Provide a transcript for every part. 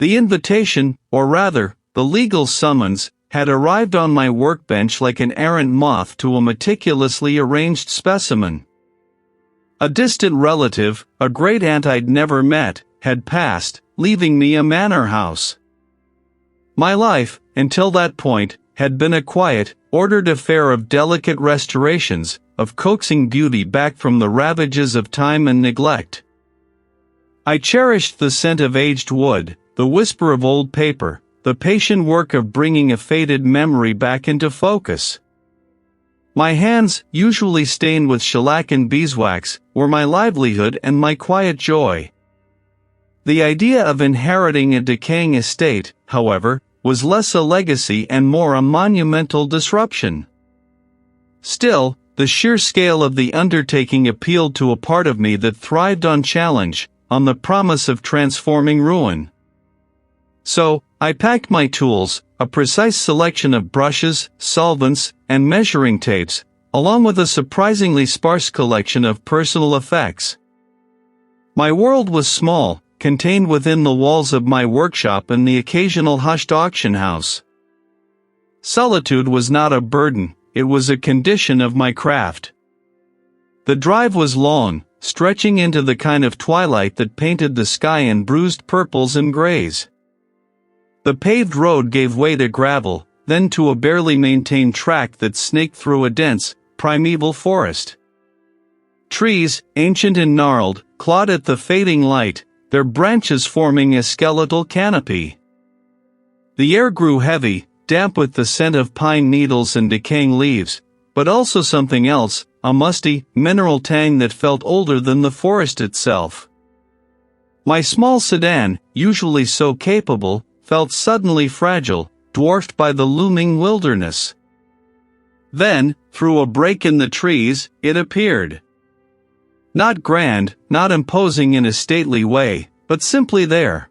The invitation, or rather, the legal summons, had arrived on my workbench like an errant moth to a meticulously arranged specimen. A distant relative, a great-aunt I'd never met, had passed, leaving me a manor house. My life, until that point, had been a quiet, ordered affair of delicate restorations, of coaxing beauty back from the ravages of time and neglect. I cherished the scent of aged wood, the whisper of old paper, the patient work of bringing a faded memory back into focus. My hands, usually stained with shellac and beeswax, were my livelihood and my quiet joy. The idea of inheriting a decaying estate, however, was less a legacy and more a monumental disruption. Still, the sheer scale of the undertaking appealed to a part of me that thrived on challenge, on the promise of transforming ruin. So, I packed my tools, a precise selection of brushes, solvents, and measuring tapes, along with a surprisingly sparse collection of personal effects. My world was small, contained within the walls of my workshop and the occasional hushed auction house. Solitude was not a burden, it was a condition of my craft. The drive was long, stretching into the kind of twilight that painted the sky in bruised purples and grays. The paved road gave way to gravel, then to a barely maintained track that snaked through a dense, primeval forest. Trees, ancient and gnarled, clawed at the fading light, their branches forming a skeletal canopy. The air grew heavy, damp with the scent of pine needles and decaying leaves, but also something else, a musty, mineral tang that felt older than the forest itself. My small sedan, usually so capable, felt suddenly fragile, dwarfed by the looming wilderness. Then, through a break in the trees, it appeared. Not grand, not imposing in a stately way, but simply there.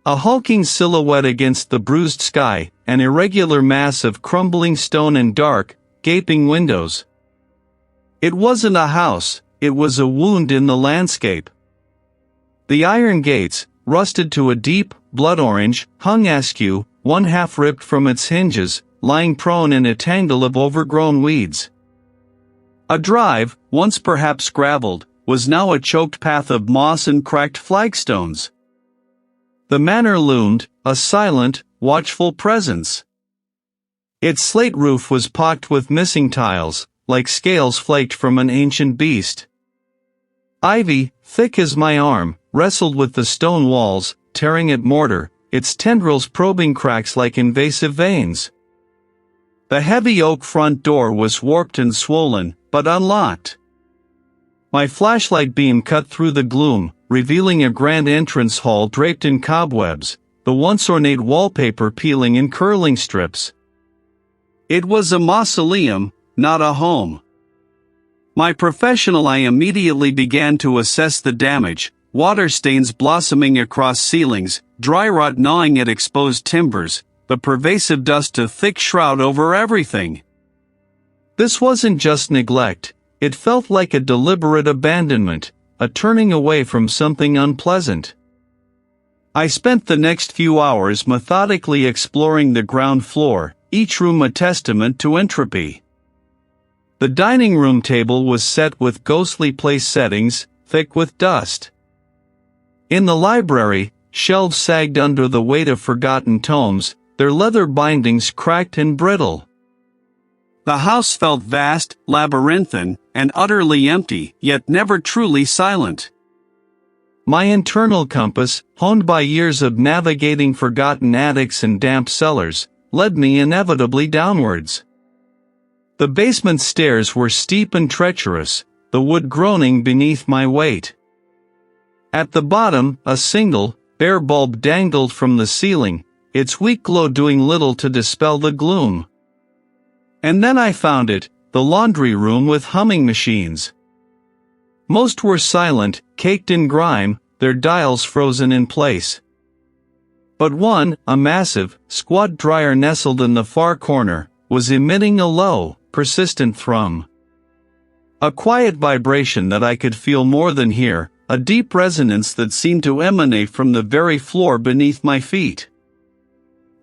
A hulking silhouette against the bruised sky, an irregular mass of crumbling stone and dark, gaping windows. It wasn't a house, it was a wound in the landscape. The iron gates, rusted to a deep, blood orange, hung askew, one half ripped from its hinges, lying prone in a tangle of overgrown weeds. A drive, once perhaps graveled, was now a choked path of moss and cracked flagstones. The manor loomed, a silent, watchful presence. Its slate roof was pocked with missing tiles, like scales flaked from an ancient beast. Ivy, thick as my arm, wrestled with the stone walls, tearing at mortar, its tendrils probing cracks like invasive veins. The heavy oak front door was warped and swollen, but unlocked. My flashlight beam cut through the gloom, revealing a grand entrance hall draped in cobwebs, the once ornate wallpaper peeling in curling strips. It was a mausoleum, not a home. My professional eye immediately began to assess the damage, water stains blossoming across ceilings, dry rot gnawing at exposed timbers, the pervasive dust a thick shroud over everything. This wasn't just neglect, it felt like a deliberate abandonment, a turning away from something unpleasant. I spent the next few hours methodically exploring the ground floor, each room a testament to entropy. The dining room table was set with ghostly place settings, thick with dust. In the library, shelves sagged under the weight of forgotten tomes, their leather bindings cracked and brittle. The house felt vast, labyrinthine, and utterly empty, yet never truly silent. My internal compass, honed by years of navigating forgotten attics and damp cellars, led me inevitably downwards. The basement stairs were steep and treacherous, the wood groaning beneath my weight. At the bottom, a single, bare bulb dangled from the ceiling, its weak glow doing little to dispel the gloom. And then I found it, the laundry room with humming machines. Most were silent, caked in grime, their dials frozen in place. But one, a massive, squat dryer nestled in the far corner, was emitting a low, persistent thrum. A quiet vibration that I could feel more than hear, a deep resonance that seemed to emanate from the very floor beneath my feet.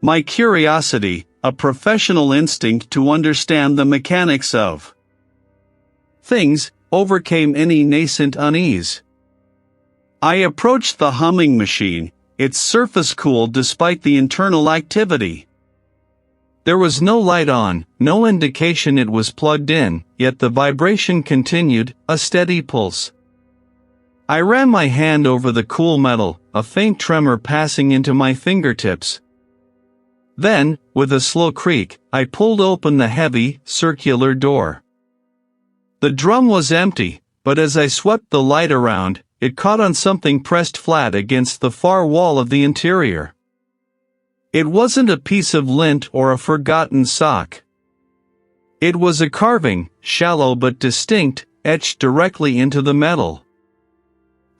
My curiosity, a professional instinct to understand the mechanics of things, overcame any nascent unease. I approached the humming machine, its surface cool despite the internal activity. There was no light on, no indication it was plugged in, yet the vibration continued, a steady pulse. I ran my hand over the cool metal, a faint tremor passing into my fingertips. Then, with a slow creak, I pulled open the heavy, circular door. The drum was empty, but as I swept the light around, it caught on something pressed flat against the far wall of the interior. It wasn't a piece of lint or a forgotten sock. It was a carving, shallow but distinct, etched directly into the metal.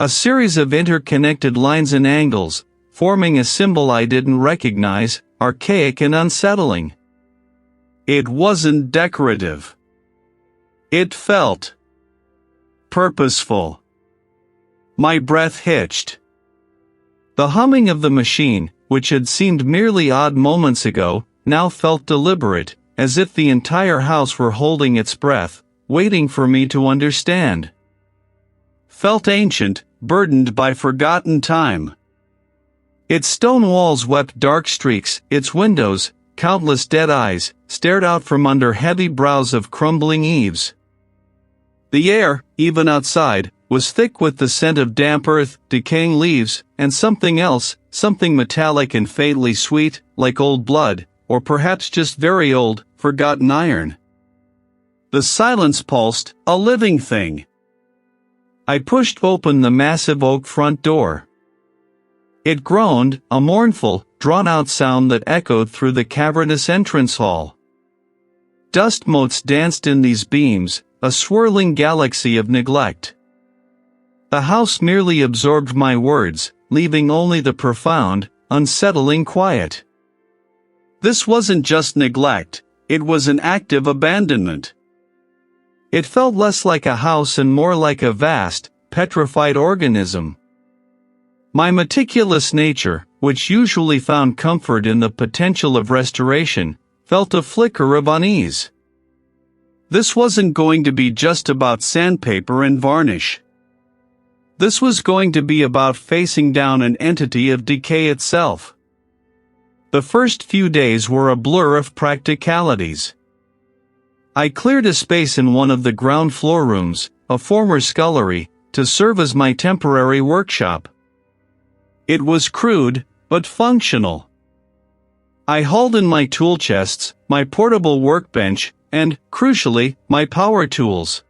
A series of interconnected lines and angles, forming a symbol I didn't recognize, archaic and unsettling. It wasn't decorative. It felt purposeful. My breath hitched. The humming of the machine, which had seemed merely odd moments ago, now felt deliberate, as if the entire house were holding its breath, waiting for me to understand. Felt ancient, burdened by forgotten time. Its stone walls wept dark streaks, its windows, countless dead eyes, stared out from under heavy brows of crumbling eaves. The air, even outside, was thick with the scent of damp earth, decaying leaves, and something else, something metallic and faintly sweet, like old blood, or perhaps just very old, forgotten iron. The silence pulsed, a living thing. I pushed open the massive oak front door. It groaned, a mournful, drawn-out sound that echoed through the cavernous entrance hall. Dust motes danced in these beams, a swirling galaxy of neglect. The house merely absorbed my words, leaving only the profound, unsettling quiet. This wasn't just neglect, it was an active abandonment. It felt less like a house and more like a vast, petrified organism. My meticulous nature, which usually found comfort in the potential of restoration, felt a flicker of unease. This wasn't going to be just about sandpaper and varnish. This was going to be about facing down an entity of decay itself. The first few days were a blur of practicalities. I cleared a space in one of the ground floor rooms, a former scullery, to serve as my temporary workshop. It was crude, but functional. I hauled in my tool chests, my portable workbench, and, crucially, my power tools.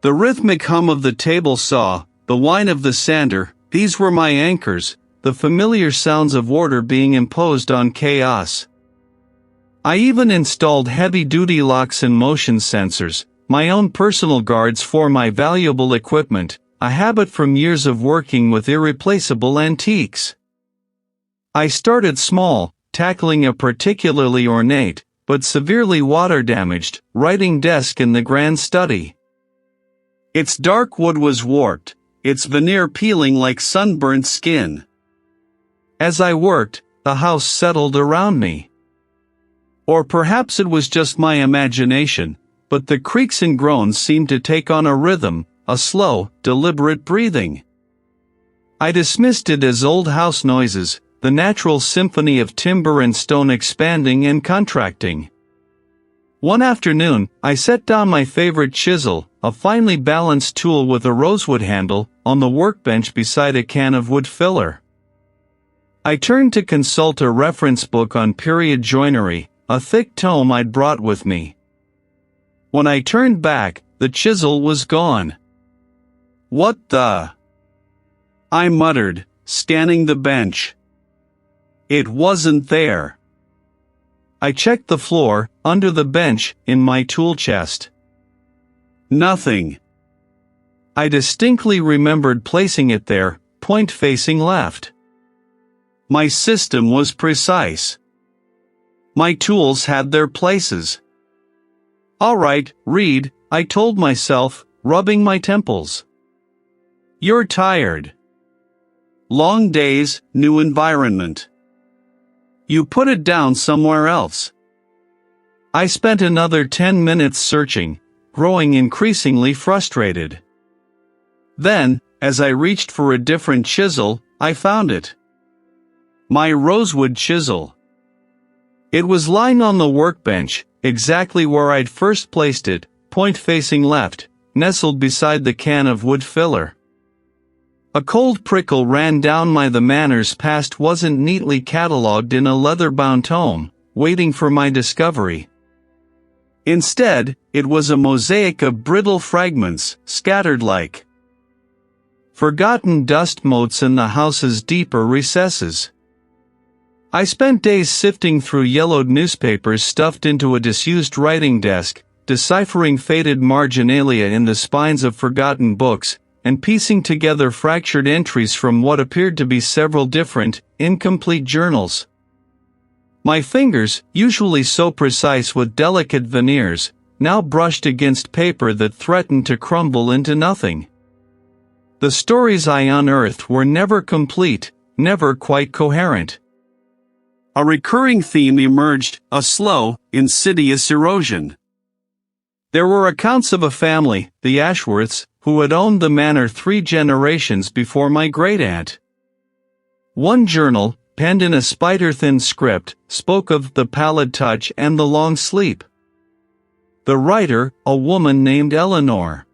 The rhythmic hum of the table saw, the whine of the sander, these were my anchors, the familiar sounds of order being imposed on chaos. I even installed heavy-duty locks and motion sensors, my own personal guards for my valuable equipment, a habit from years of working with irreplaceable antiques. I started small, tackling a particularly ornate, but severely water-damaged, writing desk in the grand study. Its dark wood was warped, its veneer peeling like sunburnt skin. As I worked, the house settled around me. Or perhaps it was just my imagination, but the creaks and groans seemed to take on a rhythm, a slow, deliberate breathing. I dismissed it as old house noises, the natural symphony of timber and stone expanding and contracting. One afternoon, I set down my favorite chisel, a finely balanced tool with a rosewood handle, on the workbench beside a can of wood filler. I turned to consult a reference book on period joinery, a thick tome I'd brought with me. When I turned back, the chisel was gone. "What the?" I muttered, scanning the bench. It wasn't there. I checked the floor, under the bench, in my tool chest. Nothing. I distinctly remembered placing it there, point facing left. My system was precise. My tools had their places. "All right, read," I told myself, rubbing my temples. You're tired. Long days, new environment. You put it down somewhere else. I spent another 10 minutes searching, growing increasingly frustrated. Then, as I reached for a different chisel, I found it. My rosewood chisel. It was lying on the workbench, exactly where I'd first placed it, point facing left, nestled beside the can of wood filler. A cold prickle ran down the manor's past wasn't neatly catalogued in a leather-bound tome, waiting for my discovery. Instead, it was a mosaic of brittle fragments, scattered like forgotten dust motes in the house's deeper recesses. I spent days sifting through yellowed newspapers stuffed into a disused writing desk, deciphering faded marginalia in the spines of forgotten books, and piecing together fractured entries from what appeared to be several different, incomplete journals. My fingers, usually so precise with delicate veneers, now brushed against paper that threatened to crumble into nothing. The stories I unearthed were never complete, never quite coherent. A recurring theme emerged, a slow, insidious erosion. There were accounts of a family, the Ashworths, who had owned the manor 3 generations before my great-aunt. One journal, penned in a spider-thin script, spoke of the pallid touch and the long sleep. The writer, a woman named Eleanor,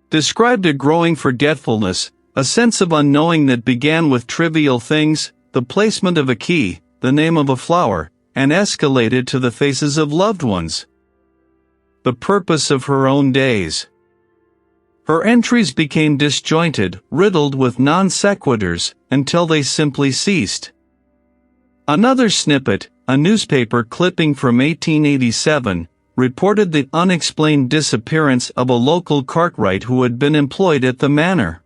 described a growing forgetfulness, a sense of unknowing that began with trivial things, the placement of a key, the name of a flower, and escalated to the faces of loved ones. The purpose of her own days. Her entries became disjointed, riddled with non sequiturs, until they simply ceased. Another snippet, a newspaper clipping from 1887, reported the unexplained disappearance of a local cartwright who had been employed at the manor.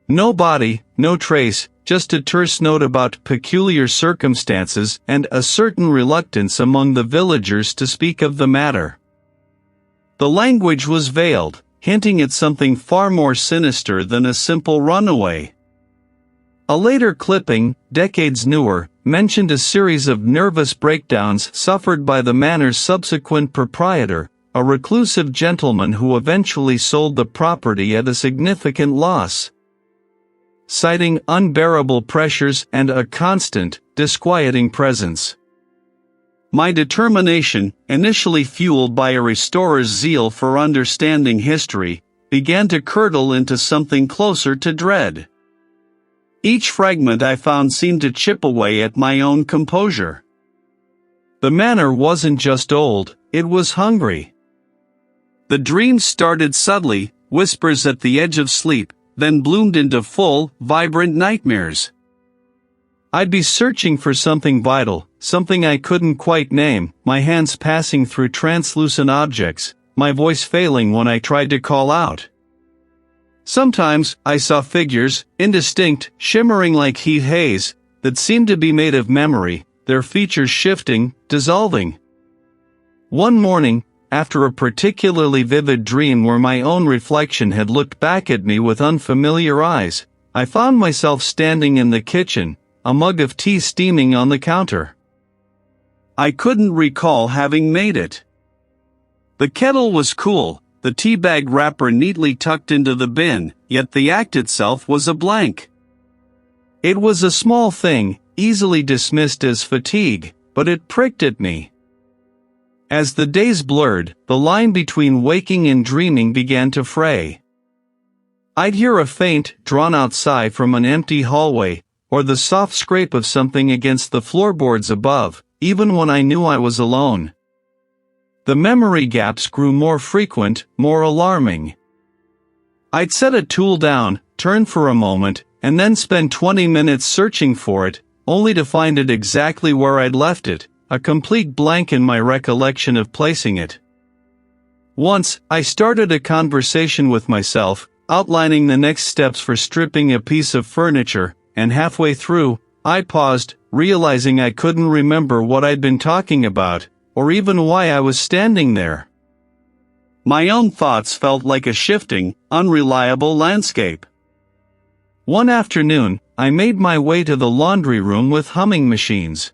No body, no trace, just a terse note about peculiar circumstances and a certain reluctance among the villagers to speak of the matter. The language was veiled, hinting at something far more sinister than a simple runaway. A later clipping, decades newer, mentioned a series of nervous breakdowns suffered by the manor's subsequent proprietor, a reclusive gentleman who eventually sold the property at a significant loss, citing unbearable pressures and a constant, disquieting presence. My determination, initially fueled by a restorer's zeal for understanding history, began to curdle into something closer to dread. Each fragment I found seemed to chip away at my own composure. The manor wasn't just old, it was hungry. The dreams started subtly, whispers at the edge of sleep, then bloomed into full, vibrant nightmares. I'd be searching for something vital, something I couldn't quite name, my hands passing through translucent objects, my voice failing when I tried to call out. Sometimes, I saw figures, indistinct, shimmering like heat haze, that seemed to be made of memory, their features shifting, dissolving. One morning, after a particularly vivid dream where my own reflection had looked back at me with unfamiliar eyes, I found myself standing in the kitchen, a mug of tea steaming on the counter. I couldn't recall having made it. The kettle was cool, the tea bag wrapper neatly tucked into the bin, yet the act itself was a blank. It was a small thing, easily dismissed as fatigue, but it pricked at me. As the days blurred, the line between waking and dreaming began to fray. I'd hear a faint, drawn-out sigh from an empty hallway, or the soft scrape of something against the floorboards above, even when I knew I was alone. The memory gaps grew more frequent, more alarming. I'd set a tool down, turn for a moment, and then spend 20 minutes searching for it, only to find it exactly where I'd left it, a complete blank in my recollection of placing it. Once, I started a conversation with myself, outlining the next steps for stripping a piece of furniture, and halfway through, I paused, realizing I couldn't remember what I'd been talking about, or even why I was standing there. My own thoughts felt like a shifting, unreliable landscape. One afternoon, I made my way to the laundry room with humming machines.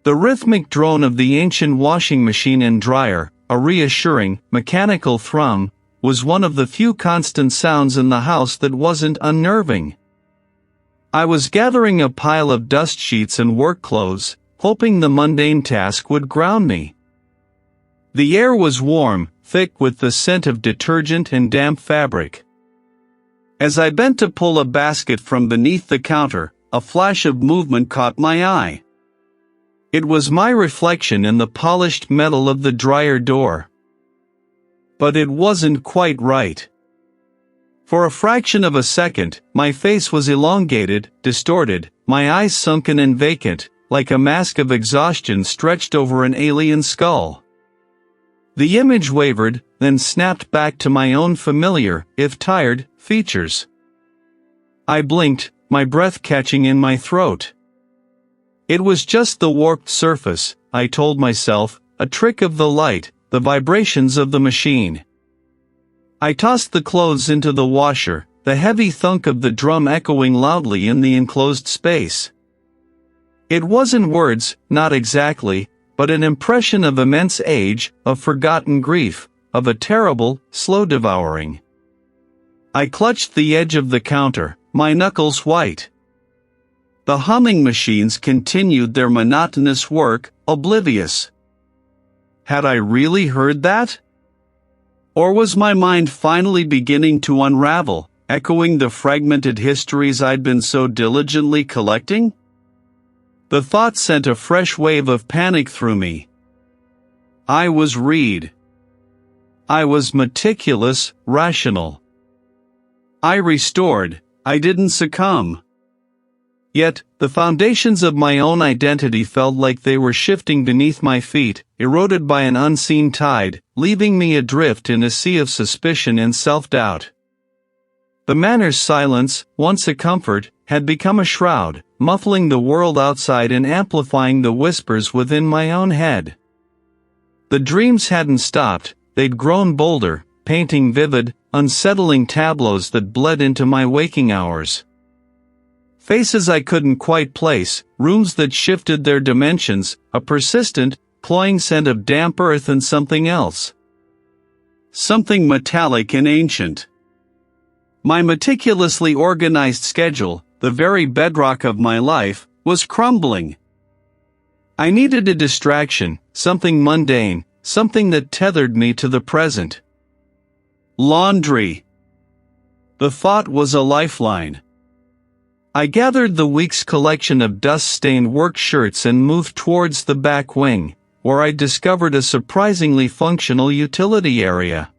The rhythmic drone of the ancient washing machine and dryer, a reassuring, mechanical thrum, was one of the few constant sounds in the house that wasn't unnerving. I was gathering a pile of dust sheets and work clothes, hoping the mundane task would ground me. The air was warm, thick with the scent of detergent and damp fabric. As I bent to pull a basket from beneath the counter, a flash of movement caught my eye. It was my reflection in the polished metal of the dryer door. But it wasn't quite right. For a fraction of a second, my face was elongated, distorted, my eyes sunken and vacant, like a mask of exhaustion stretched over an alien skull. The image wavered, then snapped back to my own familiar, if tired, features. I blinked, my breath catching in my throat. It was just the warped surface, I told myself, a trick of the light, the vibrations of the machine. I tossed the clothes into the washer, the heavy thunk of the drum echoing loudly in the enclosed space. It wasn't words, not exactly, but an impression of immense age, of forgotten grief, of a terrible, slow devouring. I clutched the edge of the counter, my knuckles white. The humming machines continued their monotonous work, oblivious. Had I really heard that? Or was my mind finally beginning to unravel, echoing the fragmented histories I'd been so diligently collecting? The thought sent a fresh wave of panic through me. I was Reed. I was meticulous, rational. I restored, I didn't succumb. Yet, the foundations of my own identity felt like they were shifting beneath my feet, eroded by an unseen tide, leaving me adrift in a sea of suspicion and self-doubt. The manor's silence, once a comfort, had become a shroud, muffling the world outside and amplifying the whispers within my own head. The dreams hadn't stopped, they'd grown bolder, painting vivid, unsettling tableaus that bled into my waking hours. Faces I couldn't quite place, rooms that shifted their dimensions, a persistent, cloying scent of damp earth and something else. Something metallic and ancient. My meticulously organized schedule, the very bedrock of my life, was crumbling. I needed a distraction, something mundane, something that tethered me to the present. Laundry. The thought was a lifeline. I gathered the week's collection of dust-stained work shirts and moved towards the back wing, where I discovered a surprisingly functional utility area.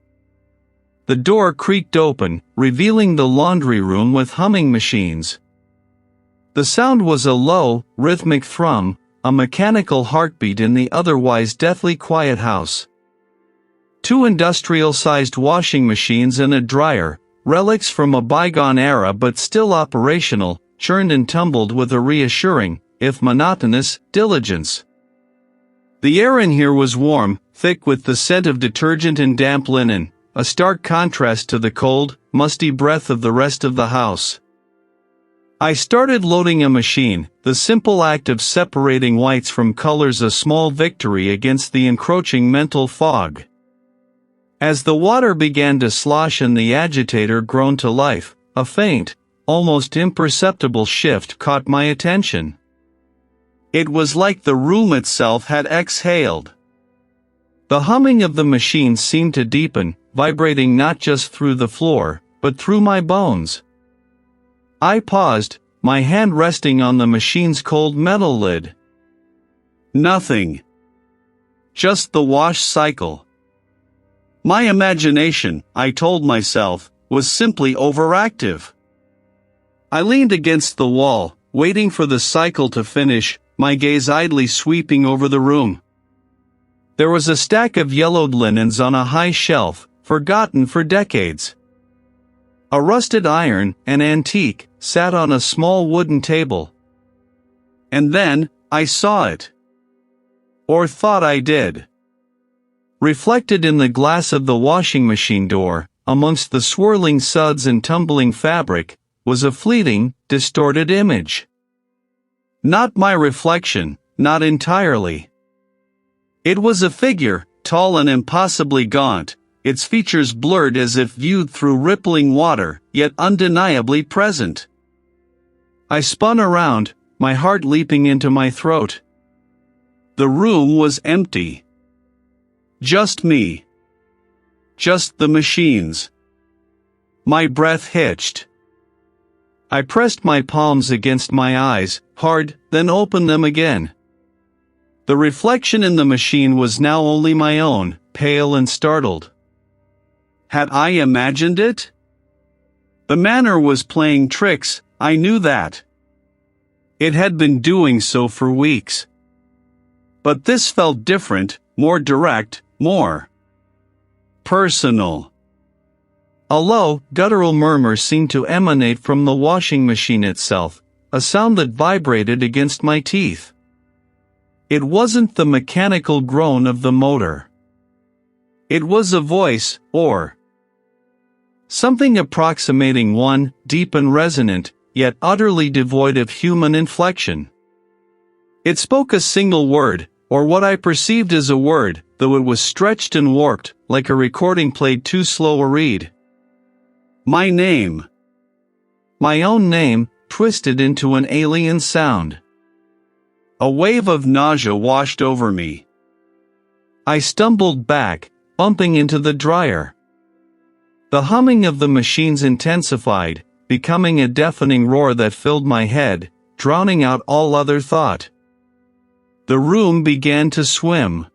The door creaked open, revealing the laundry room with humming machines. The sound was a low, rhythmic thrum, a mechanical heartbeat in the otherwise deathly quiet house. 2 industrial-sized washing machines and a dryer, relics from a bygone era but still operational, churned and tumbled with a reassuring, if monotonous, diligence. The air in here was warm, thick with the scent of detergent and damp linen, a stark contrast to the cold, musty breath of the rest of the house. I started loading a machine, the simple act of separating whites from colors a small victory against the encroaching mental fog. As the water began to slosh and the agitator groaned to life, a faint, almost imperceptible shift caught my attention. It was like the room itself had exhaled. The humming of the machine seemed to deepen, vibrating not just through the floor, but through my bones. I paused, my hand resting on the machine's cold metal lid. Nothing. Just the wash cycle. My imagination, I told myself, was simply overactive. I leaned against the wall, waiting for the cycle to finish, my gaze idly sweeping over the room. There was a stack of yellowed linens on a high shelf, forgotten for decades. A rusted iron, an antique, sat on a small wooden table. And then, I saw it. Or thought I did. Reflected in the glass of the washing machine door, amongst the swirling suds and tumbling fabric, was a fleeting, distorted image. Not my reflection, not entirely. It was a figure, tall and impossibly gaunt, its features blurred as if viewed through rippling water, yet undeniably present. I spun around, my heart leaping into my throat. The room was empty. Just me. Just the machines. My breath hitched. I pressed my palms against my eyes, hard, then opened them again. The reflection in the machine was now only my own, pale and startled. Had I imagined it? The manor was playing tricks, I knew that. It had been doing so for weeks. But this felt different, more direct, more personal. A low, guttural murmur seemed to emanate from the washing machine itself, a sound that vibrated against my teeth. It wasn't the mechanical groan of the motor. It was a voice, or something approximating one, deep and resonant, yet utterly devoid of human inflection. It spoke a single word, or what I perceived as a word, though it was stretched and warped, like a recording played too slow a reed. My name. My own name, twisted into an alien sound. A wave of nausea washed over me. I stumbled back, bumping into the dryer. The humming of the machines intensified, becoming a deafening roar that filled my head, drowning out all other thought. The room began to swim.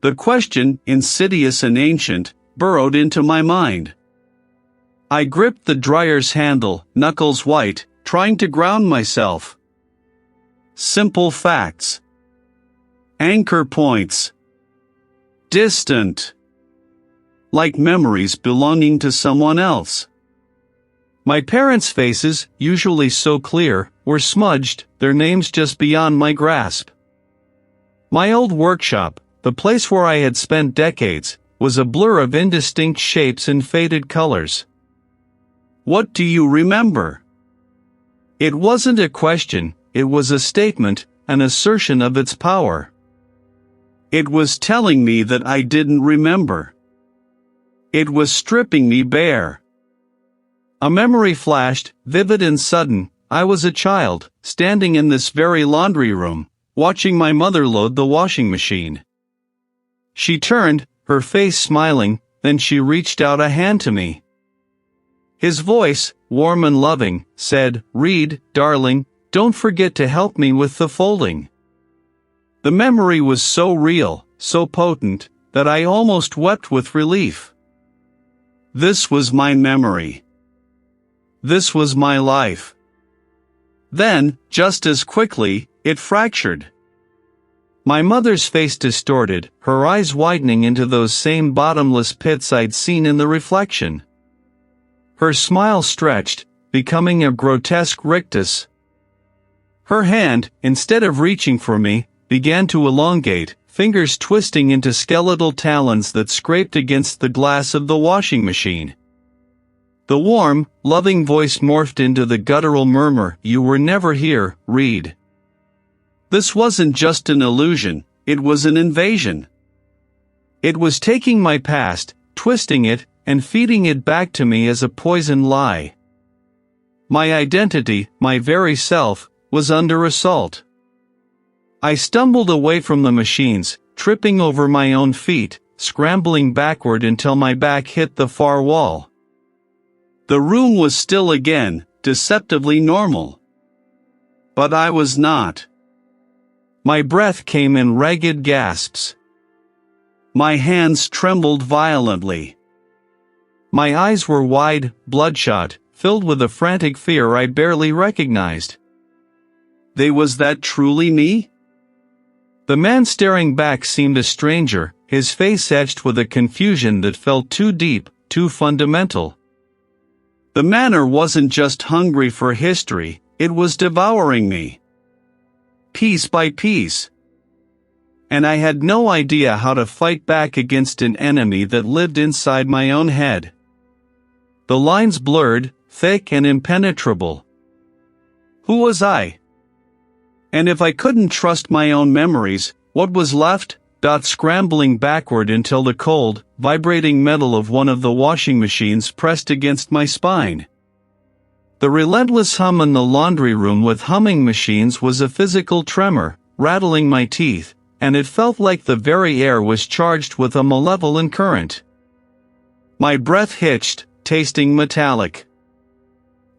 The question, insidious and ancient, burrowed into my mind. I gripped the dryer's handle, knuckles white, trying to ground myself. Simple facts. Anchor points. Distant. Like memories belonging to someone else. My parents' faces, usually so clear, were smudged, their names just beyond my grasp. My old workshop, the place where I had spent decades, was a blur of indistinct shapes and faded colors. What do you remember? It wasn't a question, it was a statement, an assertion of its power. It was telling me that I didn't remember. It was stripping me bare. A memory flashed, vivid and sudden. I was a child, standing in this very laundry room, watching my mother load the washing machine. She turned, her face smiling, then she reached out a hand to me. His voice, warm and loving, said, "Reed, darling, don't forget to help me with the folding." The memory was so real, so potent, that I almost wept with relief. This was my memory. This was my life. Then, just as quickly, it fractured. My mother's face distorted, her eyes widening into those same bottomless pits I'd seen in the reflection. Her smile stretched, becoming a grotesque rictus. Her hand, instead of reaching for me, began to elongate, fingers twisting into skeletal talons that scraped against the glass of the washing machine. The warm, loving voice morphed into the guttural murmur, "You were never here, Reed." This wasn't just an illusion, it was an invasion. It was taking my past, twisting it, and feeding it back to me as a poison lie. My identity, my very self, was under assault. I stumbled away from the machines, tripping over my own feet, scrambling backward until my back hit the far wall. The room was still again, deceptively normal. But I was not. My breath came in ragged gasps. My hands trembled violently. My eyes were wide, bloodshot, filled with a frantic fear I barely recognized. Was that truly me? The man staring back seemed a stranger, his face etched with a confusion that felt too deep, too fundamental. The manor wasn't just hungry for history, it was devouring me. Piece by piece. and I had no idea how to fight back against an enemy that lived inside my own head. The lines blurred, thick and impenetrable. Who was I? And if I couldn't trust my own memories, what was left? Scrambling backward until the cold, vibrating metal of one of the washing machines pressed against my spine. The relentless hum in the laundry room with humming machines was a physical tremor, rattling my teeth, and it felt like the very air was charged with a malevolent current. My breath hitched, tasting metallic.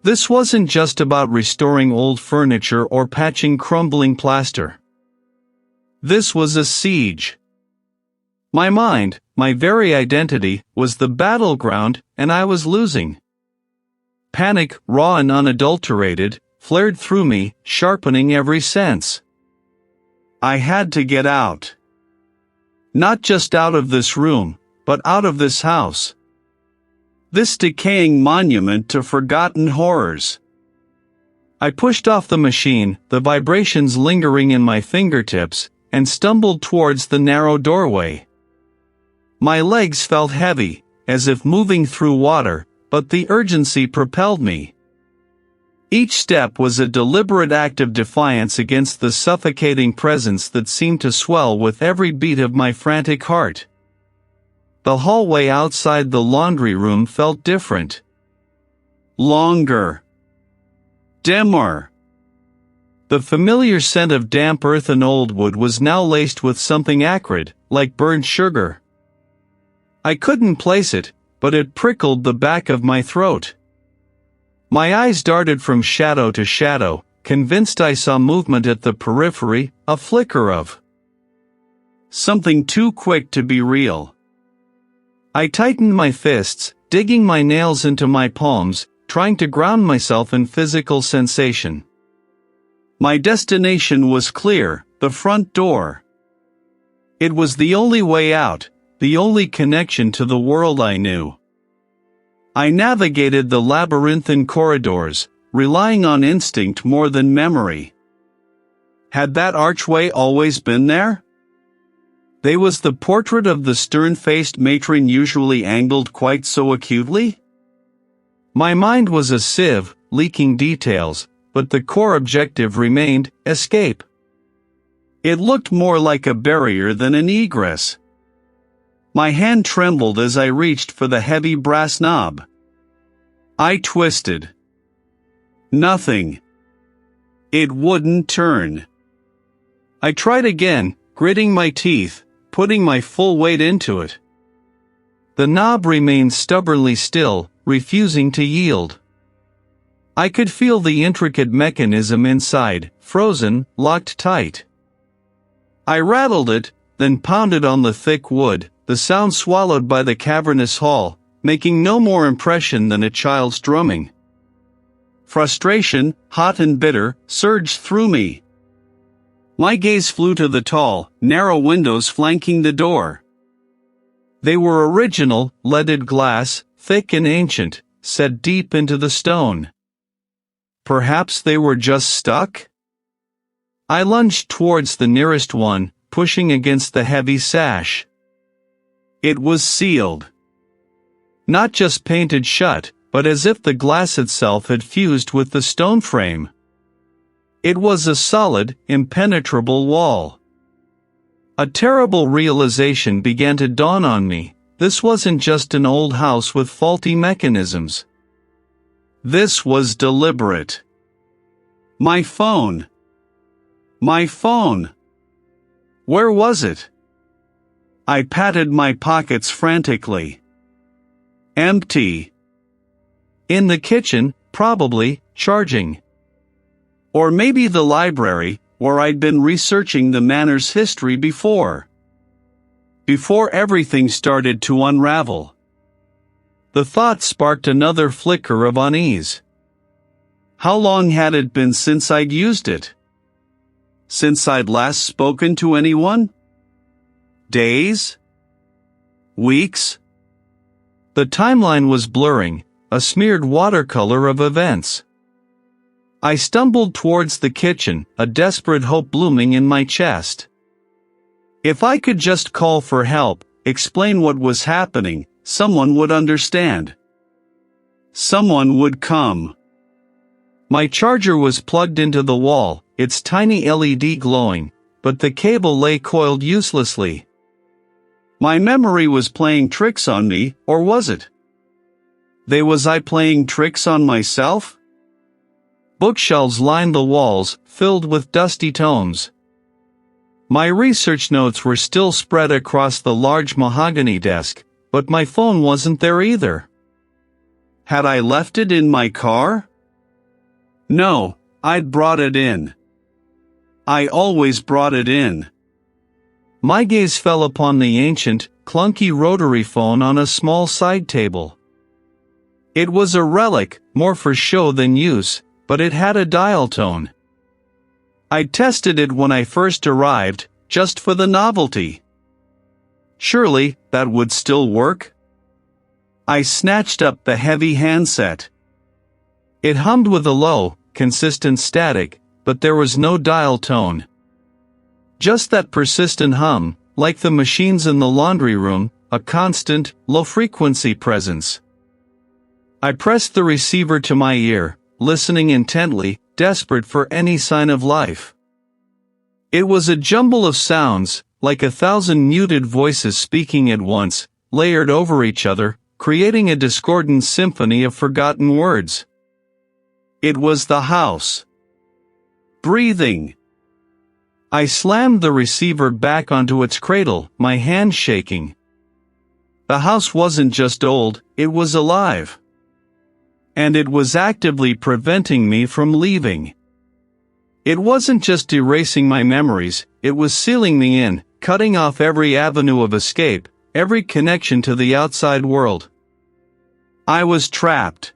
This wasn't just about restoring old furniture or patching crumbling plaster. This was a siege. My mind, my very identity, was the battleground, and I was losing. Panic, raw and unadulterated, flared through me, sharpening every sense. I had to get out. Not just out of this room, but out of this house. This decaying monument to forgotten horrors. I pushed off the machine, the vibrations lingering in my fingertips, and stumbled towards the narrow doorway. My legs felt heavy, as if moving through water, but the urgency propelled me. Each step was a deliberate act of defiance against the suffocating presence that seemed to swell with every beat of my frantic heart. The hallway outside the laundry room felt different. Longer. Dimmer. The familiar scent of damp earth and old wood was now laced with something acrid, like burnt sugar. I couldn't place it, but it prickled the back of my throat. My eyes darted from shadow to shadow, convinced I saw movement at the periphery, a flicker of something too quick to be real. I tightened my fists, digging my nails into my palms, trying to ground myself in physical sensation. My destination was clear, the front door. It was the only way out, the only connection to the world I knew. I navigated the labyrinthine corridors, relying on instinct more than memory. Had that archway always been there? They was the portrait of the stern-faced matron usually angled quite so acutely? My mind was a sieve, leaking details, but the core objective remained, escape. It looked more like a barrier than an egress. My hand trembled as I reached for the heavy brass knob. I twisted. Nothing. It wouldn't turn. I tried again, gritting my teeth, putting my full weight into it. The knob remained stubbornly still, refusing to yield. I could feel the intricate mechanism inside, frozen, locked tight. I rattled it, then pounded on the thick wood, the sound swallowed by the cavernous hall, making no more impression than a child's drumming. Frustration, hot and bitter, surged through me. My gaze flew to the tall, narrow windows flanking the door. They were original, leaded glass, thick and ancient, set deep into the stone. Perhaps they were just stuck? I lunged towards the nearest one, pushing against the heavy sash. It was sealed. Not just painted shut, but as if the glass itself had fused with the stone frame. It was a solid, impenetrable wall. A terrible realization began to dawn on me. This wasn't just an old house with faulty mechanisms. This was deliberate. My phone. My phone. Where was it? I patted my pockets frantically. Empty. In the kitchen, probably, charging. Or maybe the library, where I'd been researching the manor's history before. Before everything started to unravel. The thought sparked another flicker of unease. How long had it been since I'd used it? Since I'd last spoken to anyone? Days? Weeks? The timeline was blurring, a smeared watercolor of events. I stumbled towards the kitchen, a desperate hope blooming in my chest. If I could just call for help, explain what was happening, someone would understand. Someone would come. My charger was plugged into the wall, its tiny LED glowing, but the cable lay coiled uselessly. My memory was playing tricks on me, or was it? Was I playing tricks on myself? Bookshelves lined the walls, filled with dusty tomes. My research notes were still spread across the large mahogany desk, but my phone wasn't there either. Had I left it in my car? No, I'd brought it in. I always brought it in. My gaze fell upon the ancient, clunky rotary phone on a small side table. It was a relic, more for show than use, but it had a dial tone. I'd tested it when I first arrived, just for the novelty. Surely, that would still work? I snatched up the heavy handset. It hummed with a low, consistent static, but there was no dial tone. Just that persistent hum, like the machines in the laundry room, a constant, low-frequency presence. I pressed the receiver to my ear, listening intently, desperate for any sign of life. It was a jumble of sounds, like 1,000 muted voices speaking at once, layered over each other, creating a discordant symphony of forgotten words. It was the house. Breathing. I slammed the receiver back onto its cradle, my hand shaking. The house wasn't just old, it was alive. And it was actively preventing me from leaving. It wasn't just erasing my memories, it was sealing me in, cutting off every avenue of escape, every connection to the outside world. I was trapped.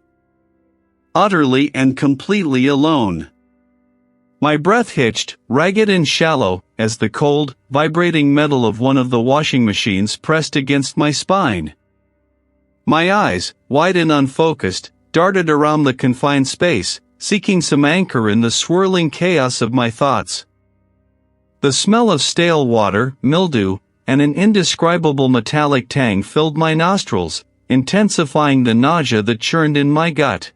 Utterly and completely alone. My breath hitched, ragged and shallow, as the cold, vibrating metal of one of the washing machines pressed against my spine. My eyes, wide and unfocused, darted around the confined space, seeking some anchor in the swirling chaos of my thoughts. The smell of stale water, mildew, and an indescribable metallic tang filled my nostrils, intensifying the nausea that churned in my gut.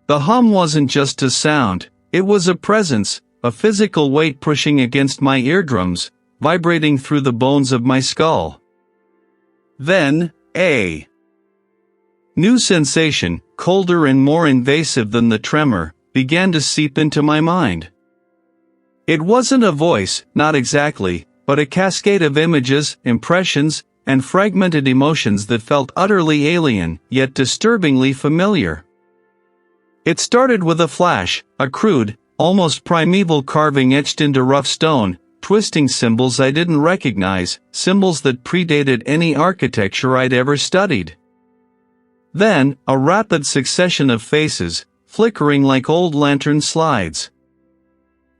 The hum wasn't just a sound, it was a presence, a physical weight pushing against my eardrums, vibrating through the bones of my skull. Then, a new sensation, colder and more invasive than the tremor, began to seep into my mind. It wasn't a voice, not exactly, but a cascade of images, impressions, and fragmented emotions that felt utterly alien, yet disturbingly familiar. It started with a flash, a crude, almost primeval carving etched into rough stone, twisting symbols I didn't recognize, symbols that predated any architecture I'd ever studied. Then, a rapid succession of faces, flickering like old lantern slides.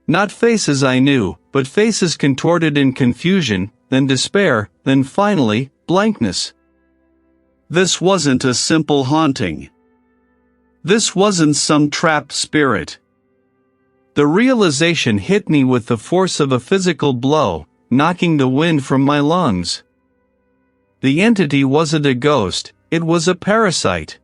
Not faces I knew, but faces contorted in confusion, then despair, then finally, blankness. This wasn't a simple haunting. This wasn't some trapped spirit. The realization hit me with the force of a physical blow, knocking the wind from my lungs. The entity wasn't a ghost, it was a parasite.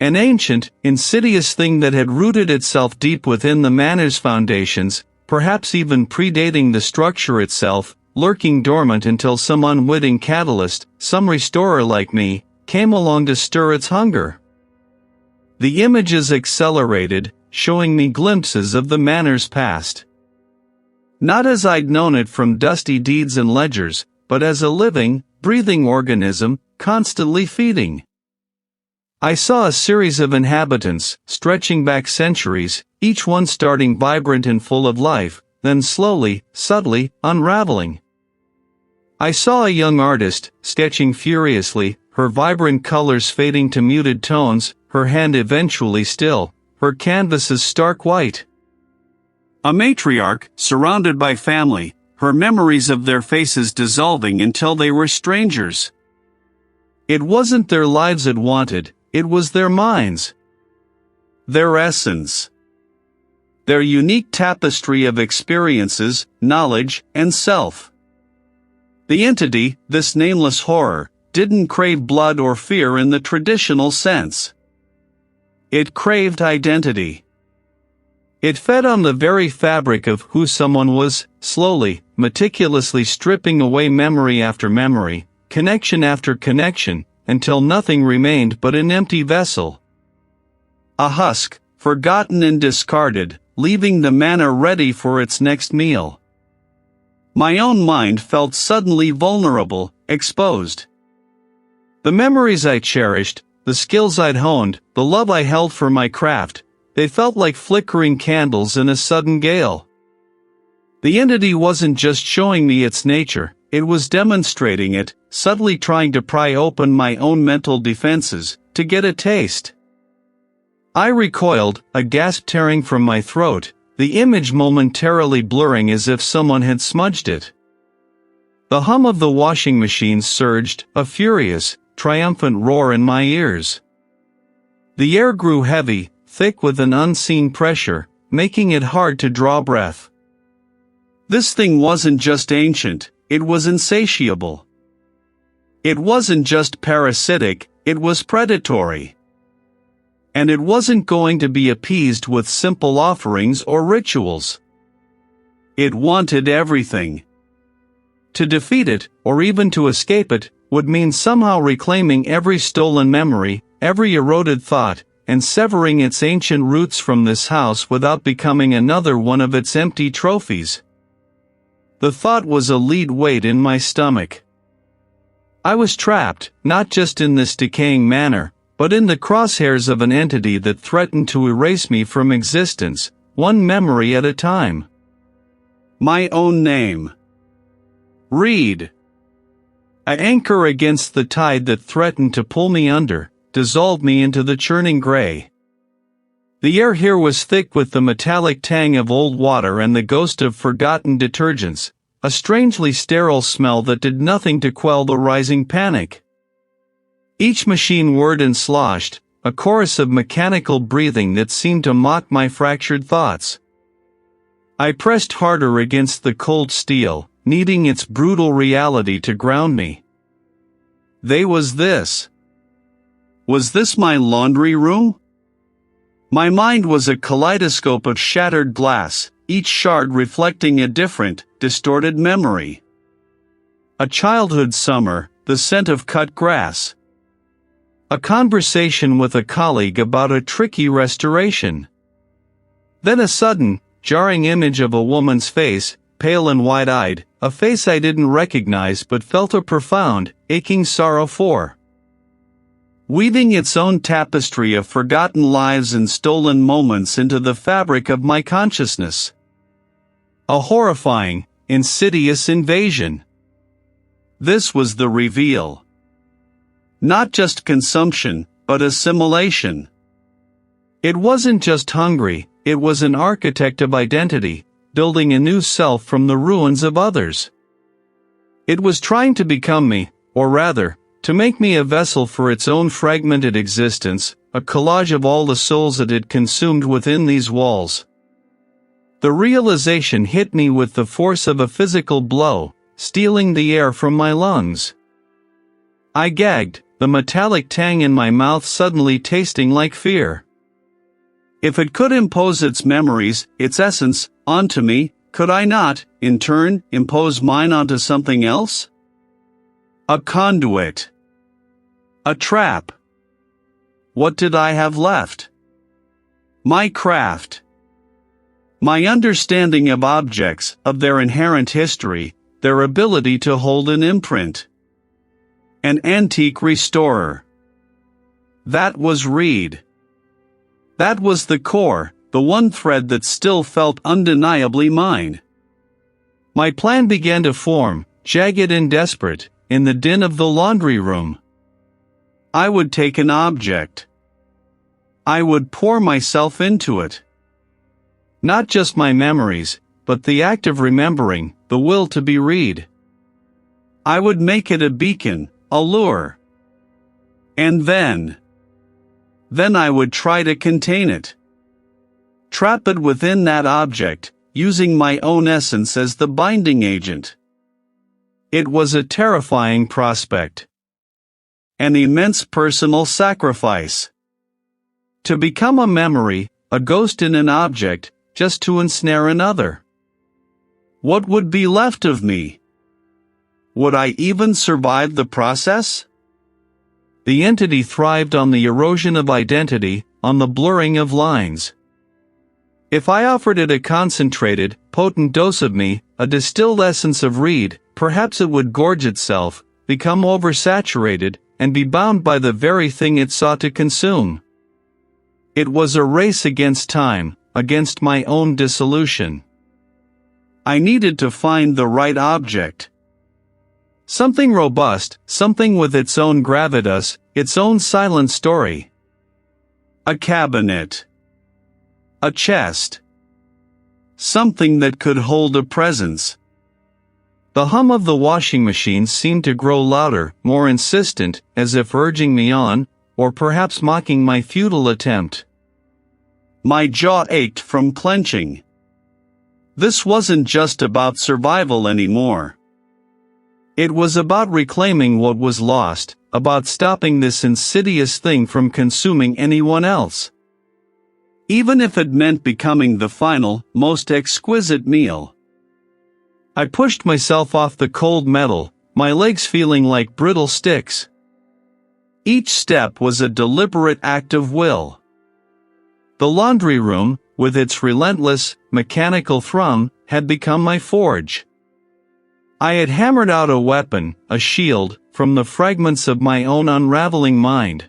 An ancient, insidious thing that had rooted itself deep within the manor's foundations, perhaps even predating the structure itself, lurking dormant until some unwitting catalyst, some restorer like me, came along to stir its hunger. The images accelerated, showing me glimpses of the manor's past. Not as I'd known it from dusty deeds and ledgers, but as a living, breathing organism, constantly feeding. I saw a series of inhabitants, stretching back centuries, each one starting vibrant and full of life, then slowly, subtly, unraveling. I saw a young artist, sketching furiously, her vibrant colors fading to muted tones, her hand eventually still, her canvases stark white. A matriarch, surrounded by family, her memories of their faces dissolving until they were strangers. It wasn't their lives it wanted, it was their minds. Their essence. Their unique tapestry of experiences, knowledge, and self. The entity, this nameless horror, didn't crave blood or fear in the traditional sense. It craved identity. It fed on the very fabric of who someone was, slowly, meticulously stripping away memory after memory, connection after connection, until nothing remained but an empty vessel. A husk, forgotten and discarded, leaving the manor ready for its next meal. My own mind felt suddenly vulnerable, exposed. The memories I cherished, the skills I'd honed, the love I held for my craft, they felt like flickering candles in a sudden gale. The entity wasn't just showing me its nature, it was demonstrating it, subtly trying to pry open my own mental defenses, to get a taste. I recoiled, a gasp tearing from my throat, the image momentarily blurring as if someone had smudged it. The hum of the washing machine surged, a furious, triumphant roar in my ears. The air grew heavy, thick with an unseen pressure, making it hard to draw breath. This thing wasn't just ancient, it was insatiable. It wasn't just parasitic, it was predatory. And it wasn't going to be appeased with simple offerings or rituals. It wanted everything. To defeat it, or even to escape it, would mean somehow reclaiming every stolen memory, every eroded thought, and severing its ancient roots from this house without becoming another one of its empty trophies. The thought was a lead weight in my stomach. I was trapped, not just in this decaying manor, but in the crosshairs of an entity that threatened to erase me from existence, one memory at a time. My own name. Reed. An anchor against the tide that threatened to pull me under, dissolve me into the churning gray. The air here was thick with the metallic tang of old water and the ghost of forgotten detergents, a strangely sterile smell that did nothing to quell the rising panic. Each machine whirred and sloshed, a chorus of mechanical breathing that seemed to mock my fractured thoughts. I pressed harder against the cold steel, needing its brutal reality to ground me. Was this my laundry room? My mind was a kaleidoscope of shattered glass, each shard reflecting a different, distorted memory. A childhood summer, the scent of cut grass. A conversation with a colleague about a tricky restoration. Then a sudden, jarring image of a woman's face, pale and wide-eyed, a face I didn't recognize but felt a profound, aching sorrow for. Weaving its own tapestry of forgotten lives and stolen moments into the fabric of my consciousness. A horrifying, insidious invasion. This was the reveal. Not just consumption, but assimilation. It wasn't just hungry, it was an architect of identity, building a new self from the ruins of others. It was trying to become me, or rather, to make me a vessel for its own fragmented existence, a collage of all the souls it had consumed within these walls. The realization hit me with the force of a physical blow, stealing the air from my lungs. I gagged, the metallic tang in my mouth suddenly tasting like fear. If it could impose its memories, its essence, onto me, could I not, in turn, impose mine onto something else? A conduit. A trap. What did I have left? My craft. My understanding of objects, of their inherent history, their ability to hold an imprint. An antique restorer. That was Reed. That was the core, the one thread that still felt undeniably mine. My plan began to form, jagged and desperate, in the din of the laundry room. I would take an object. I would pour myself into it. Not just my memories, but the act of remembering, the will to be Reed. I would make it a beacon, a lure. And then I would try to contain it. Trap it within that object, using my own essence as the binding agent. It was a terrifying prospect. An immense personal sacrifice. To become a memory, a ghost in an object, just to ensnare another. What would be left of me? Would I even survive the process? The entity thrived on the erosion of identity, on the blurring of lines. If I offered it a concentrated, potent dose of me, a distilled essence of Reed, perhaps it would gorge itself, become oversaturated, and be bound by the very thing it sought to consume. It was a race against time, against my own dissolution. I needed to find the right object. Something robust, something with its own gravitas, its own silent story. A cabinet. A chest. Something that could hold a presence. The hum of the washing machine seemed to grow louder, more insistent, as if urging me on, or perhaps mocking my futile attempt. My jaw ached from clenching. This wasn't just about survival anymore. It was about reclaiming what was lost, about stopping this insidious thing from consuming anyone else. Even if it meant becoming the final, most exquisite meal. I pushed myself off the cold metal, my legs feeling like brittle sticks. Each step was a deliberate act of will. The laundry room, with its relentless, mechanical thrum, had become my forge. I had hammered out a weapon, a shield, from the fragments of my own unraveling mind.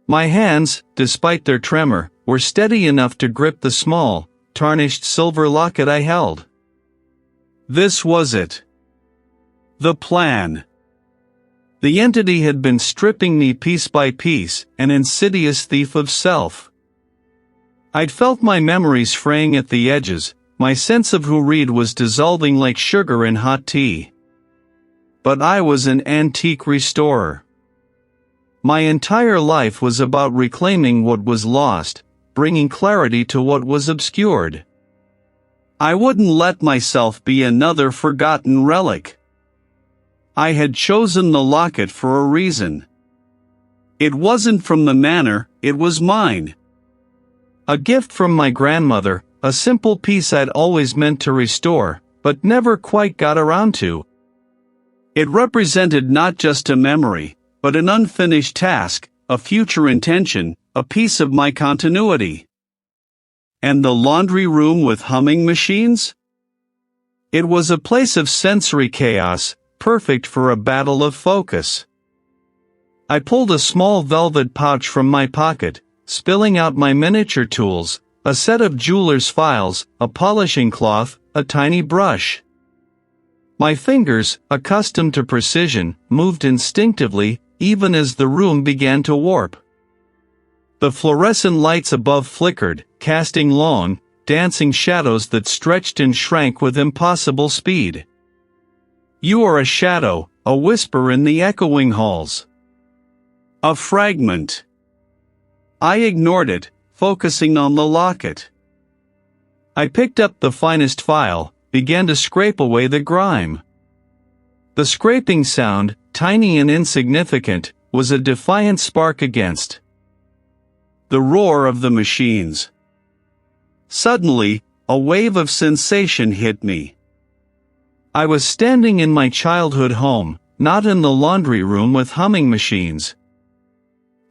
My hands, despite their tremor, were steady enough to grip the small, tarnished silver locket I held. This was it. The plan. The entity had been stripping me piece by piece, an insidious thief of self. I'd felt my memories fraying at the edges, my sense of who Reed was dissolving like sugar in hot tea. But I was an antique restorer. My entire life was about reclaiming what was lost, bringing clarity to what was obscured. I wouldn't let myself be another forgotten relic. I had chosen the locket for a reason. It wasn't from the manor, it was mine. A gift from my grandmother, a simple piece I'd always meant to restore, but never quite got around to. It represented not just a memory, but an unfinished task, a future intention, a piece of my continuity. And the laundry room with humming machines? It was a place of sensory chaos, perfect for a battle of focus. I pulled a small velvet pouch from my pocket, spilling out my miniature tools, a set of jeweler's files, a polishing cloth, a tiny brush. My fingers, accustomed to precision, moved instinctively, even as the room began to warp. The fluorescent lights above flickered, casting long, dancing shadows that stretched and shrank with impossible speed. You are a shadow, a whisper in the echoing halls. A fragment. I ignored it, focusing on the locket. I picked up the finest file, began to scrape away the grime. The scraping sound, tiny and insignificant, was a defiant spark against the roar of the machines. Suddenly, a wave of sensation hit me. I was standing in my childhood home, not in the laundry room with humming machines.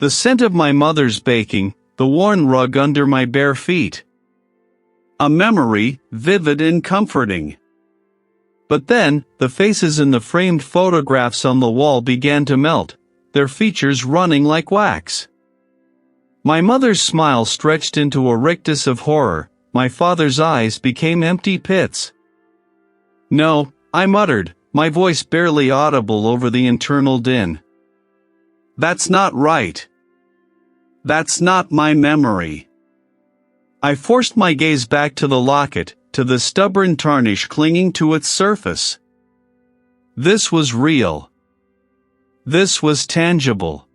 The scent of my mother's baking, the worn rug under my bare feet. A memory, vivid and comforting. But then, the faces in the framed photographs on the wall began to melt, their features running like wax. My mother's smile stretched into a rictus of horror, my father's eyes became empty pits. No, I muttered, my voice barely audible over the internal din. That's not right. That's not my memory. I forced my gaze back to the locket, to the stubborn tarnish clinging to its surface. This was real. This was tangible.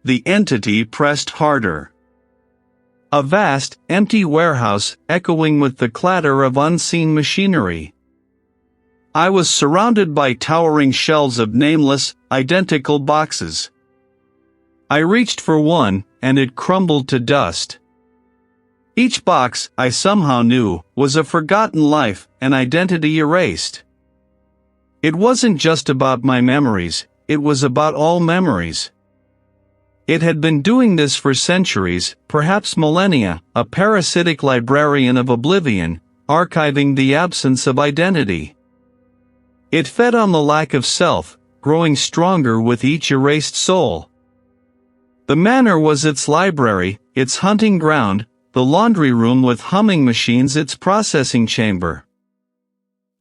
The entity pressed harder. A vast, empty warehouse, echoing with the clatter of unseen machinery. I was surrounded by towering shelves of nameless, identical boxes. I reached for one, and it crumbled to dust. Each box, I somehow knew, was a forgotten life, an identity erased. It wasn't just about my memories, it was about all memories. It had been doing this for centuries, perhaps millennia, a parasitic librarian of oblivion, archiving the absence of identity. It fed on the lack of self, growing stronger with each erased soul. The manor was its library, its hunting ground, the laundry room with humming machines its processing chamber.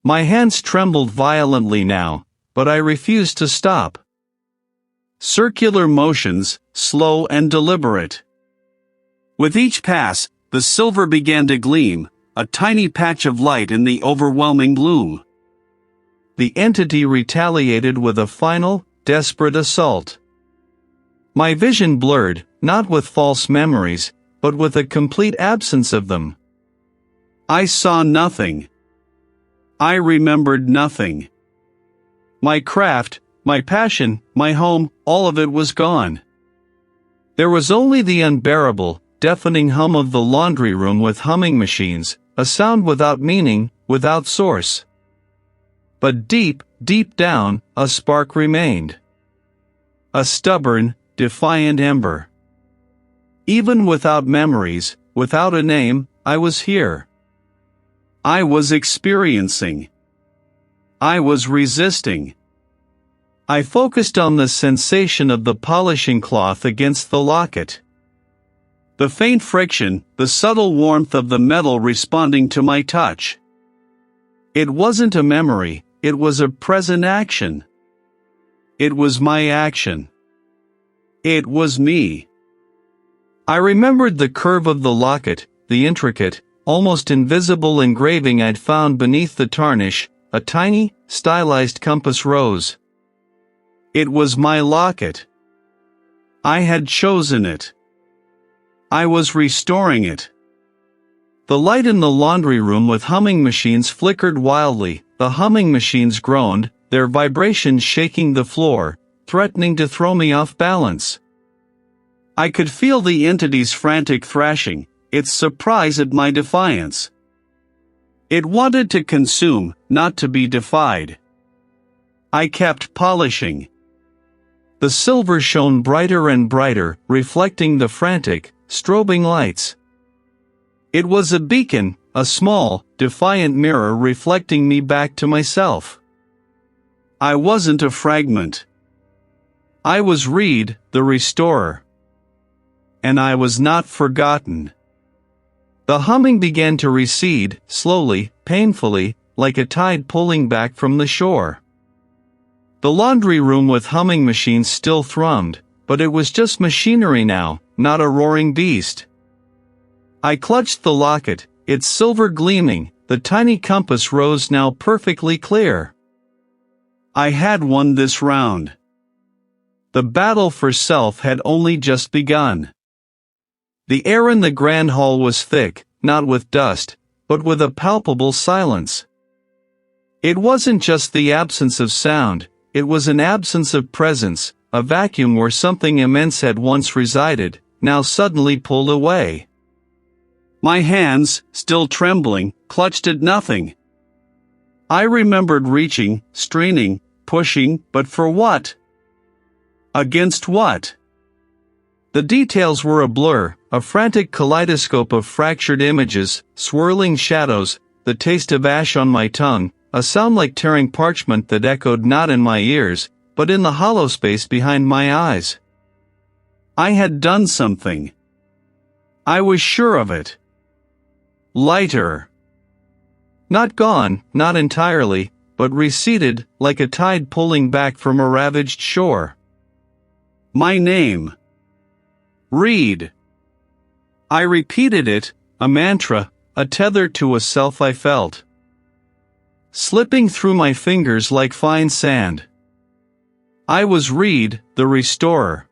My hands trembled violently now, but I refused to stop. Circular motions, slow and deliberate. With each pass, the silver began to gleam, a tiny patch of light in the overwhelming gloom. The entity retaliated with a final, desperate assault. My vision blurred, not with false memories, but with a complete absence of them. I saw nothing. I remembered nothing. My craft, my passion, my home, all of it was gone. There was only the unbearable, deafening hum of the laundry room with humming machines, a sound without meaning, without source. But deep, deep down, a spark remained. A stubborn, defiant ember. Even without memories, without a name, I was here. I was experiencing. I was resisting. I focused on the sensation of the polishing cloth against the locket. The faint friction, the subtle warmth of the metal responding to my touch. It wasn't a memory, it was a present action. It was my action. It was me. I remembered the curve of the locket, the intricate, almost invisible engraving I'd found beneath the tarnish, a tiny, stylized compass rose. It was my locket. I had chosen it. I was restoring it. The light in the laundry room with humming machines flickered wildly, the humming machines groaned, their vibrations shaking the floor, threatening to throw me off balance. I could feel the entity's frantic thrashing, its surprise at my defiance. It wanted to consume, not to be defied. I kept polishing. The silver shone brighter and brighter, reflecting the frantic, strobing lights. It was a beacon, a small, defiant mirror reflecting me back to myself. I wasn't a fragment. I was Reed, the restorer. And I was not forgotten. The humming began to recede, slowly, painfully, like a tide pulling back from the shore. The laundry room with humming machines still thrummed, but it was just machinery now, not a roaring beast. I clutched the locket, its silver gleaming, the tiny compass rose now perfectly clear. I had won this round. The battle for self had only just begun. The air in the grand hall was thick, not with dust, but with a palpable silence. It wasn't just the absence of sound, it was an absence of presence, a vacuum where something immense had once resided, now suddenly pulled away. My hands, still trembling, clutched at nothing. I remembered reaching, straining, pushing, but for what? Against what? The details were a blur, a frantic kaleidoscope of fractured images, swirling shadows, the taste of ash on my tongue, a sound like tearing parchment that echoed not in my ears, but in the hollow space behind my eyes. I had done something. I was sure of it. Lighter. Not gone, not entirely, but receded, like a tide pulling back from a ravaged shore. My name. Reed. I repeated it, a mantra, a tether to a self I felt. Slipping through my fingers like fine sand. I was Reed, the restorer.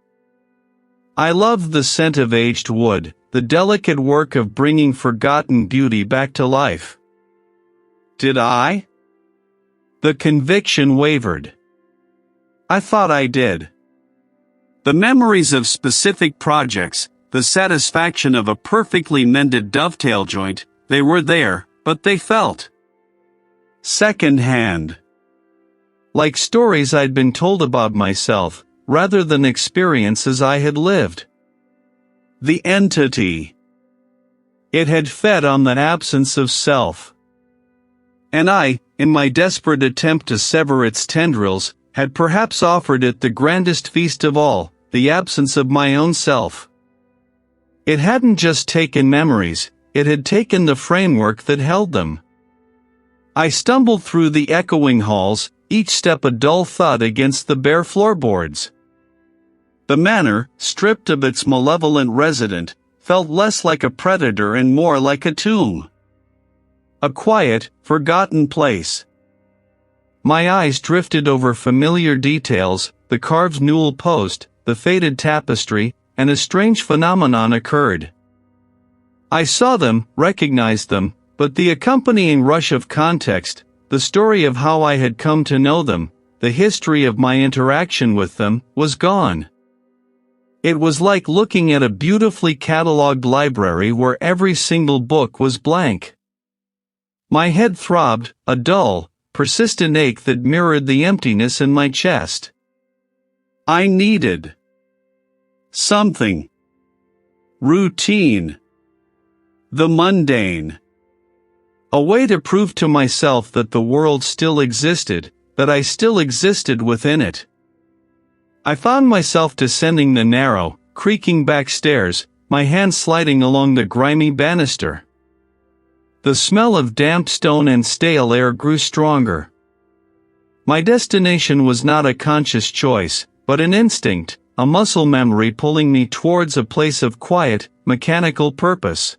I loved the scent of aged wood, the delicate work of bringing forgotten beauty back to life. Did I? The conviction wavered. I thought I did. The memories of specific projects, the satisfaction of a perfectly mended dovetail joint, they were there, but they felt second-hand. Like stories I'd been told about myself, rather than experiences I had lived. The entity. It had fed on the absence of self. And I, in my desperate attempt to sever its tendrils, had perhaps offered it the grandest feast of all, the absence of my own self. It hadn't just taken memories, it had taken the framework that held them. I stumbled through the echoing halls, each step a dull thud against the bare floorboards. The manor, stripped of its malevolent resident, felt less like a predator and more like a tomb. A quiet, forgotten place. My eyes drifted over familiar details, the carved newel post, the faded tapestry, and a strange phenomenon occurred. I saw them, recognized them, but the accompanying rush of context, the story of how I had come to know them, the history of my interaction with them, was gone. It was like looking at a beautifully catalogued library where every single book was blank. My head throbbed, a dull, persistent ache that mirrored the emptiness in my chest. I needed something. Routine. The mundane. A way to prove to myself that the world still existed, that I still existed within it. I found myself descending the narrow, creaking back stairs, my hand sliding along the grimy banister. The smell of damp stone and stale air grew stronger. My destination was not a conscious choice, but an instinct, a muscle memory pulling me towards a place of quiet, mechanical purpose.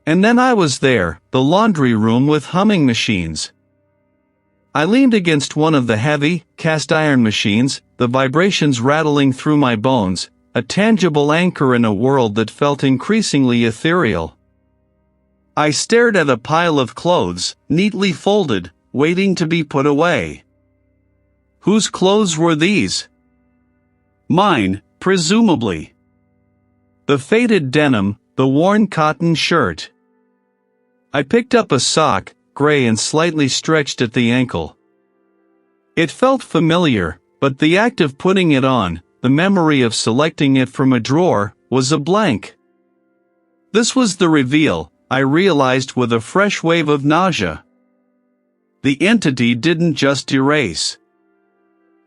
And then I was there, the laundry room with humming machines. I leaned against one of the heavy, cast-iron machines, the vibrations rattling through my bones, a tangible anchor in a world that felt increasingly ethereal. I stared at a pile of clothes, neatly folded, waiting to be put away. Whose clothes were these? Mine, presumably. The faded denim, the worn cotton shirt. I picked up a sock, gray and slightly stretched at the ankle. It felt familiar, but the act of putting it on, the memory of selecting it from a drawer, was a blank. This was the reveal, I realized with a fresh wave of nausea. The entity didn't just erase.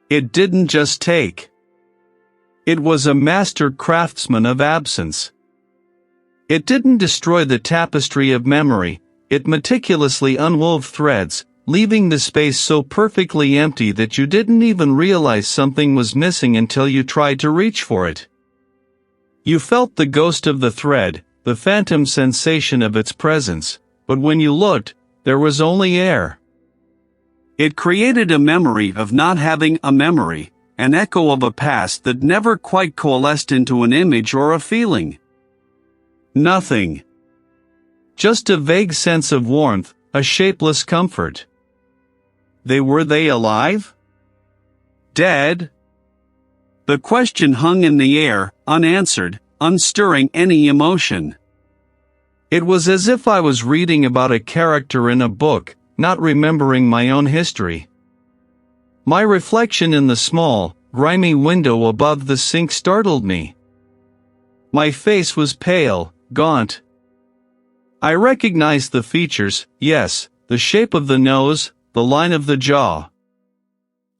It didn't just take. It was a master craftsman of absence. It didn't destroy the tapestry of memory, it meticulously unwove threads, leaving the space so perfectly empty that you didn't even realize something was missing until you tried to reach for it. You felt the ghost of the thread, the phantom sensation of its presence, but when you looked, there was only air. It created a memory of not having a memory, an echo of a past that never quite coalesced into an image or a feeling. Nothing. Just a vague sense of warmth, a shapeless comfort. Were they alive? Dead? The question hung in the air, unanswered, unstirring any emotion. It was as if I was reading about a character in a book, not remembering my own history. My reflection in the small, grimy window above the sink startled me. My face was pale, gaunt. I recognized the features, yes, the shape of the nose, the line of the jaw.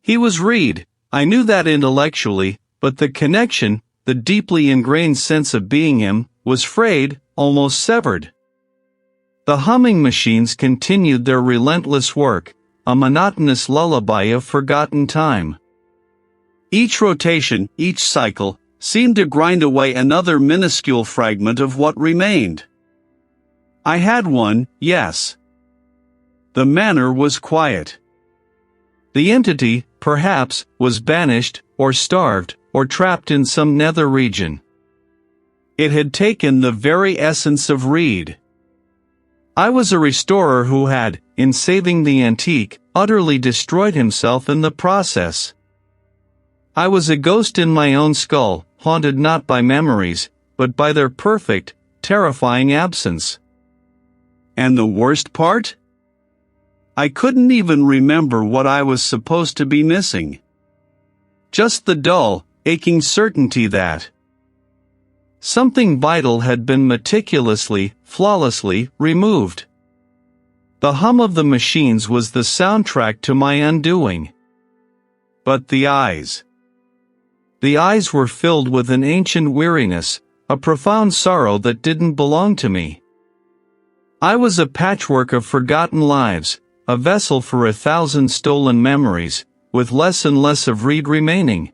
He was Reed, I knew that intellectually, but the connection, the deeply ingrained sense of being him, was frayed, almost severed. The humming machines continued their relentless work, a monotonous lullaby of forgotten time. Each rotation, each cycle, seemed to grind away another minuscule fragment of what remained. I had one, yes. The manor was quiet. The entity, perhaps, was banished, or starved, or trapped in some nether region. It had taken the very essence of Reed. I was a restorer who had, in saving the antique, utterly destroyed himself in the process. I was a ghost in my own skull, haunted not by memories, but by their perfect, terrifying absence. And the worst part? I couldn't even remember what I was supposed to be missing. Just the dull, aching certainty that something vital had been meticulously, flawlessly removed. The hum of the machines was the soundtrack to my undoing. But the eyes. The eyes were filled with an ancient weariness, a profound sorrow that didn't belong to me. I was a patchwork of forgotten lives, a vessel for 1,000 stolen memories, with less and less of Reed remaining.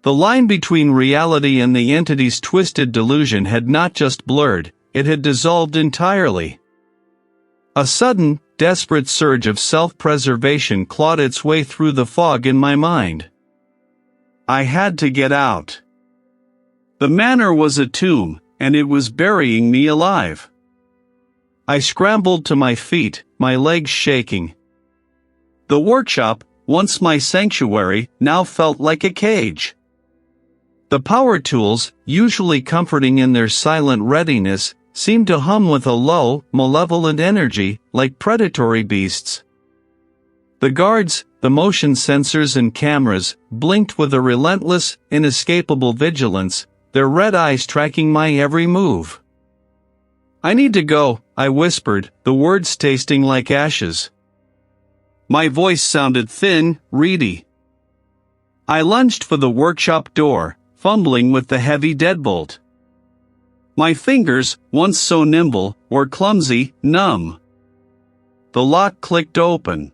The line between reality and the entity's twisted delusion had not just blurred, it had dissolved entirely. A sudden, desperate surge of self-preservation clawed its way through the fog in my mind. I had to get out. The manor was a tomb, and it was burying me alive. I scrambled to my feet, my legs shaking. The workshop, once my sanctuary, now felt like a cage. The power tools, usually comforting in their silent readiness, seemed to hum with a low, malevolent energy, like predatory beasts. The guards, the motion sensors and cameras, blinked with a relentless, inescapable vigilance, their red eyes tracking my every move. "I need to go," I whispered, the words tasting like ashes. My voice sounded thin, reedy. I lunged for the workshop door, fumbling with the heavy deadbolt. My fingers, once so nimble, were clumsy, numb. The lock clicked open.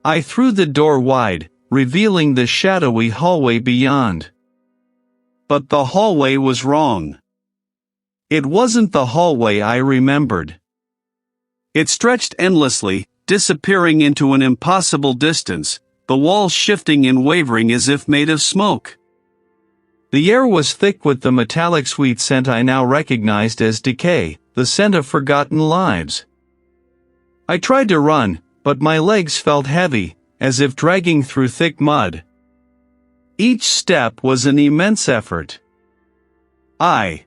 I threw the door wide, revealing the shadowy hallway beyond. But the hallway was wrong. It wasn't the hallway I remembered. It stretched endlessly, disappearing into an impossible distance, the walls shifting and wavering as if made of smoke. The air was thick with the metallic sweet scent I now recognized as decay, the scent of forgotten lives. I tried to run, but my legs felt heavy, as if dragging through thick mud. Each step was an immense effort. I